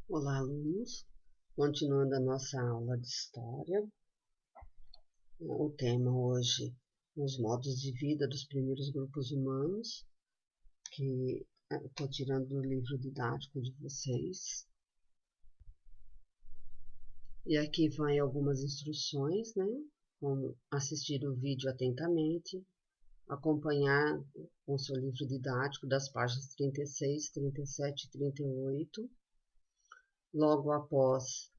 Olá, alunos! Continuando a nossa aula de História, o tema hoje, os modos de vida dos primeiros grupos humanos, que estou tirando do livro didático de vocês. E aqui vai algumas instruções, né? Como assistir o vídeo atentamente, acompanhar com o seu livro didático das páginas 36, 37 e 38. Logo após,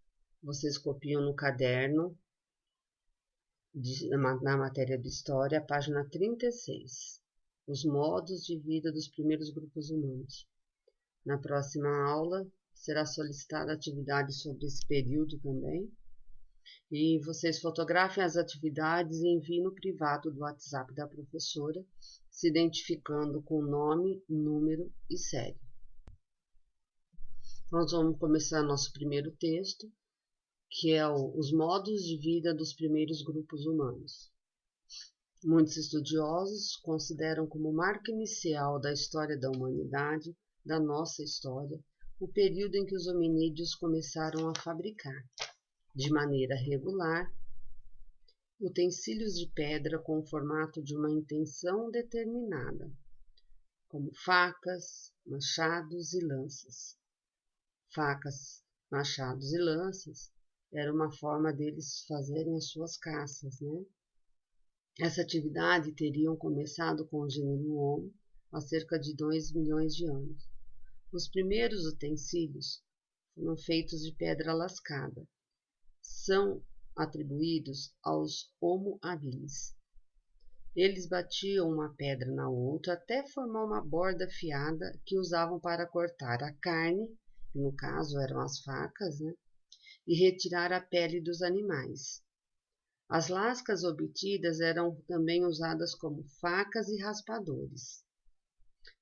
vocês copiam no caderno, na matéria de História, página 36, os modos de vida dos primeiros grupos humanos. Na próxima aula, será solicitada atividade sobre esse período também, e vocês fotografem as atividades e enviem no privado do WhatsApp da professora, se identificando com nome, número e série. Nós vamos começar nosso primeiro texto, que é os modos de vida dos primeiros grupos humanos. Muitos estudiosos consideram como marca inicial da história da humanidade, da nossa história, o período em que os hominídeos começaram a fabricar, de maneira regular, utensílios de pedra com o formato de uma intenção determinada, como facas, machados e lanças. Facas, machados e lanças era uma forma deles fazerem as suas caças, né? Essa atividade teriam começado com o gênero Homo há cerca de 2 milhões de anos. Os primeiros utensílios foram feitos de pedra lascada. São atribuídos aos Homo habilis. Eles batiam uma pedra na outra até formar uma borda afiada que usavam para cortar a carne, que no caso eram as facas, né? E retirar a pele dos animais. As lascas obtidas eram também usadas como facas e raspadores.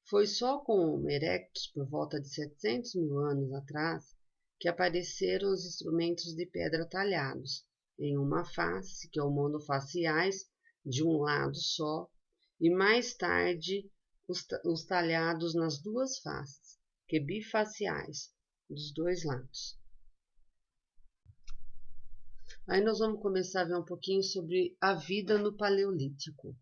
Foi só com o Homo erectus, por volta de 700 mil anos atrás, que apareceram os instrumentos de pedra talhados, em uma face, que é o monofaciais, de um lado só, e mais tarde os talhados nas duas faces, que bifaciais, dos dois lados. Aí nós vamos começar a ver um pouquinho sobre a vida no Paleolítico.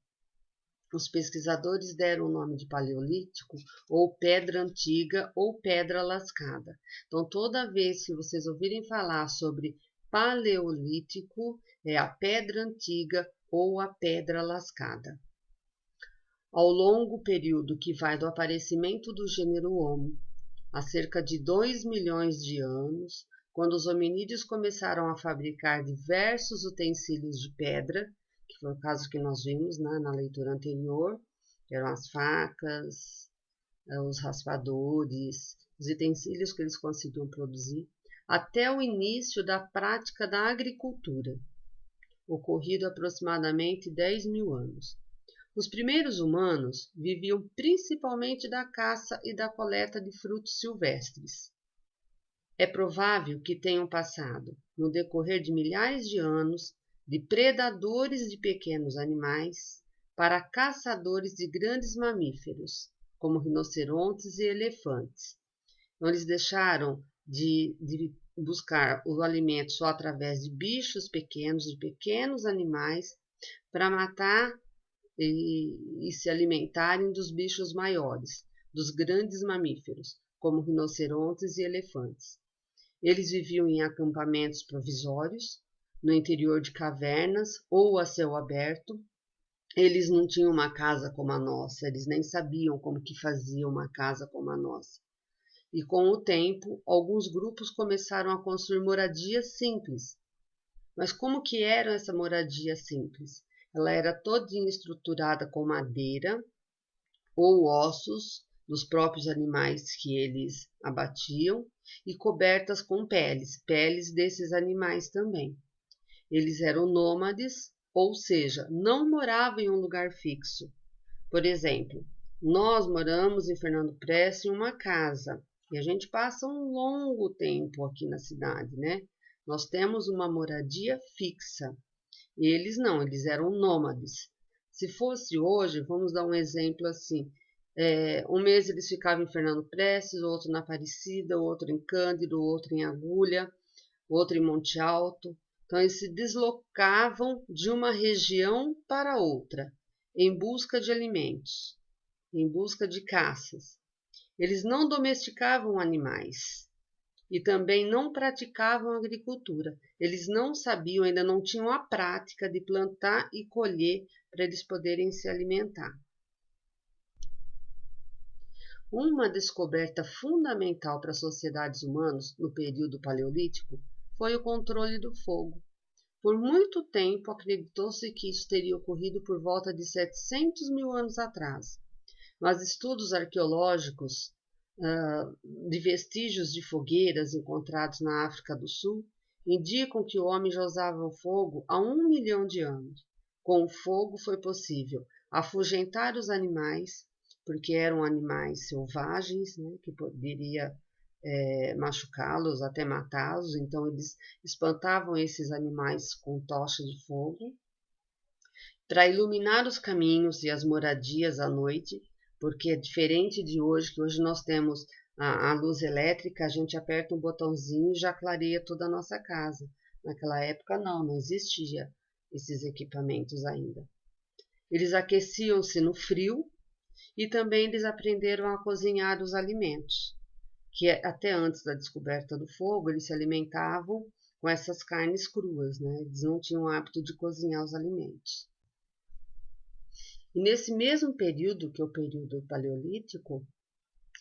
Os pesquisadores deram o nome de Paleolítico, ou Pedra Antiga, ou Pedra Lascada. Então, toda vez que vocês ouvirem falar sobre Paleolítico, é a Pedra Antiga ou a Pedra Lascada. Ao longo período que vai do aparecimento do gênero Homo, há cerca de 2 milhões de anos, quando os hominídeos começaram a fabricar diversos utensílios de pedra, que foi o caso que nós vimos, né, na leitura anterior, que eram as facas, os raspadores, os utensílios que eles conseguiam produzir, até o início da prática da agricultura, ocorrido aproximadamente 10 mil anos. Os primeiros humanos viviam principalmente da caça e da coleta de frutos silvestres. É provável que tenham passado, no decorrer de milhares de anos, de predadores de pequenos animais para caçadores de grandes mamíferos, como rinocerontes e elefantes. Então, eles deixaram de buscar o alimento só através de bichos pequenos, de pequenos animais, para matar e se alimentarem dos bichos maiores, dos grandes mamíferos, como rinocerontes e elefantes. Eles viviam em acampamentos provisórios, no interior de cavernas ou a céu aberto. Eles não tinham uma casa como a nossa, eles nem sabiam como que fazia uma casa como a nossa. E com o tempo, alguns grupos começaram a construir moradias simples. Mas como que era essa moradia simples? Ela era todinha estruturada com madeira ou ossos dos próprios animais que eles abatiam e cobertas com peles desses animais também. Eles eram nômades, ou seja, não moravam em um lugar fixo. Por exemplo, nós moramos em Fernando Preste em uma casa e a gente passa um longo tempo aqui na cidade, né? Nós temos uma moradia fixa. Eles não, eles eram nômades. Se fosse hoje, vamos dar um exemplo assim, Um mês eles ficavam em Fernando Prestes, outro na Aparecida, outro em Cândido, outro em Agulha, outro em Monte Alto. Então, eles se deslocavam de uma região para outra, em busca de alimentos, em busca de caças. Eles não domesticavam animais e também não praticavam agricultura. Eles não sabiam, ainda não tinham a prática de plantar e colher para eles poderem se alimentar. Uma descoberta fundamental para as sociedades humanas no período paleolítico foi o controle do fogo. Por muito tempo acreditou-se que isso teria ocorrido por volta de 700 mil anos atrás, mas estudos arqueológicos de vestígios de fogueiras encontrados na África do Sul indicam que o homem já usava o fogo há 1 milhão de anos. Com o fogo foi possível afugentar os animais, porque eram animais selvagens, né, que poderia machucá-los, até matá-los. Então eles espantavam esses animais com tocha de fogo para iluminar os caminhos e as moradias à noite, porque é diferente de hoje, que hoje nós temos a luz elétrica, a gente aperta um botãozinho e já clareia toda a nossa casa. Naquela época não existia esses equipamentos ainda. Eles aqueciam-se no frio e também eles aprenderam a cozinhar os alimentos, que até antes da descoberta do fogo eles se alimentavam com essas carnes cruas, né? Eles não tinham o hábito de cozinhar os alimentos. E nesse mesmo período, que é o período paleolítico,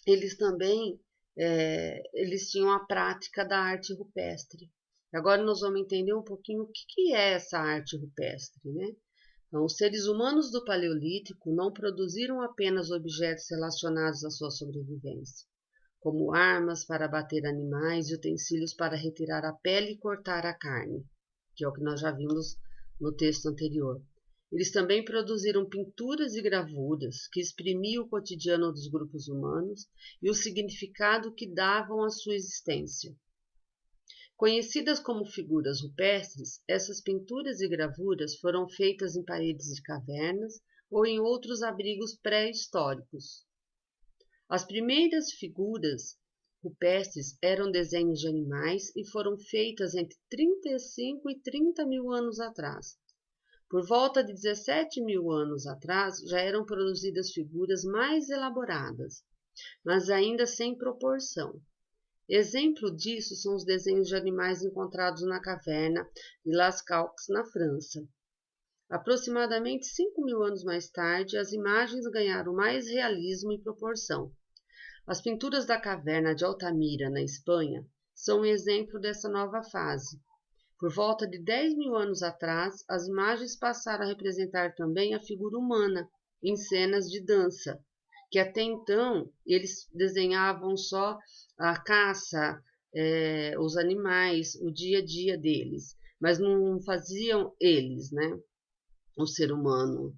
eles também eles tinham a prática da arte rupestre. Agora nós vamos entender um pouquinho o que é essa arte rupestre, né? Então, os seres humanos do Paleolítico não produziram apenas objetos relacionados à sua sobrevivência, como armas para abater animais e utensílios para retirar a pele e cortar a carne, que é o que nós já vimos no texto anterior. Eles também produziram pinturas e gravuras que exprimiam o cotidiano dos grupos humanos e o significado que davam à sua existência. Conhecidas como figuras rupestres, essas pinturas e gravuras foram feitas em paredes de cavernas ou em outros abrigos pré-históricos. As primeiras figuras rupestres eram desenhos de animais e foram feitas entre 35 e 30 mil anos atrás. Por volta de 17 mil anos atrás, já eram produzidas figuras mais elaboradas, mas ainda sem proporção. Exemplo disso são os desenhos de animais encontrados na caverna de Las Caux, na França. Aproximadamente 5 mil anos mais tarde, as imagens ganharam mais realismo e proporção. As pinturas da caverna de Altamira, na Espanha, são um exemplo dessa nova fase. Por volta de 10 mil anos atrás, as imagens passaram a representar também a figura humana em cenas de dança, que até então eles desenhavam só a caça, os animais, o dia a dia deles, mas não faziam eles, né, o ser humano.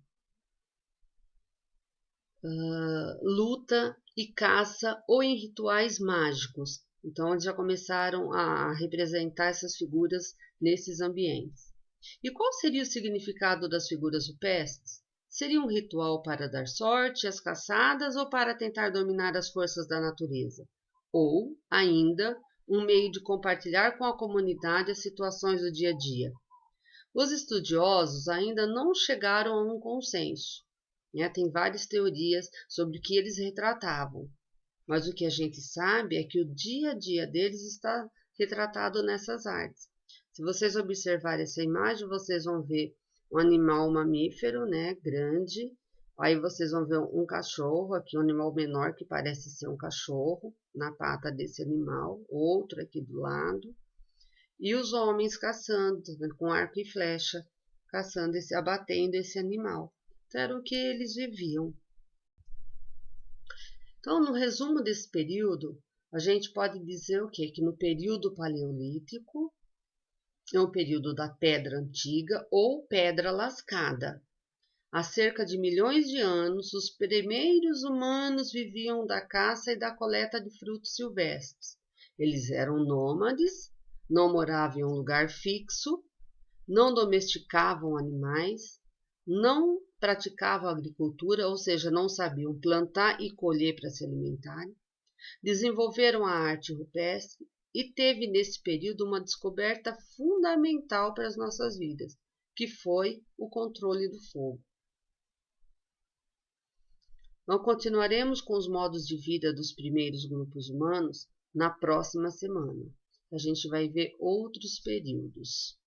Luta e caça ou em rituais mágicos. Então, eles já começaram a representar essas figuras nesses ambientes. E qual seria o significado das figuras rupestres? Seria um ritual para dar sorte às caçadas ou para tentar dominar as forças da natureza? Ou, ainda, um meio de compartilhar com a comunidade as situações do dia a dia? Os estudiosos ainda não chegaram a um consenso. Tem várias teorias sobre o que eles retratavam, mas o que a gente sabe é que o dia a dia deles está retratado nessas artes. Se vocês observarem essa imagem, vocês vão ver um animal mamífero, né, grande. Aí vocês vão ver um cachorro aqui, um animal menor que parece ser um cachorro, na pata desse animal, outro aqui do lado. E os homens caçando, com arco e flecha, caçando, abatendo esse animal. Então, era o que eles viviam. Então, no resumo desse período, a gente pode dizer o quê? Que no período paleolítico é o período da pedra antiga ou pedra lascada. Há cerca de milhões de anos, os primeiros humanos viviam da caça e da coleta de frutos silvestres. Eles eram nômades, não moravam em um lugar fixo, não domesticavam animais, não praticavam agricultura, ou seja, não sabiam plantar e colher para se alimentarem. Desenvolveram a arte rupestre e teve nesse período uma descoberta fundamental para as nossas vidas, que foi o controle do fogo. Então, continuaremos com os modos de vida dos primeiros grupos humanos na próxima semana. A gente vai ver outros períodos.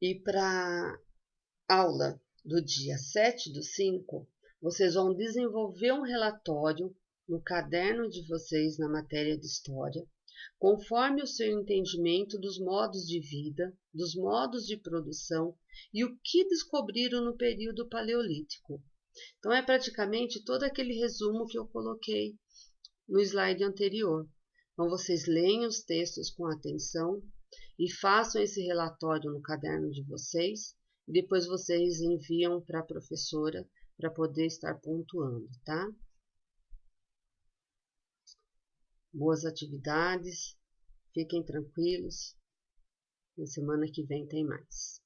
E para a aula do dia 7/5, vocês vão desenvolver um relatório no caderno de vocês na matéria de História, conforme o seu entendimento dos modos de vida, dos modos de produção e o que descobriram no período paleolítico. Então, é praticamente todo aquele resumo que eu coloquei no slide anterior. Então, vocês leem os textos com atenção e façam esse relatório no caderno de vocês. E depois vocês enviam para a professora para poder estar pontuando, tá? Boas atividades, fiquem tranquilos. Na semana que vem tem mais.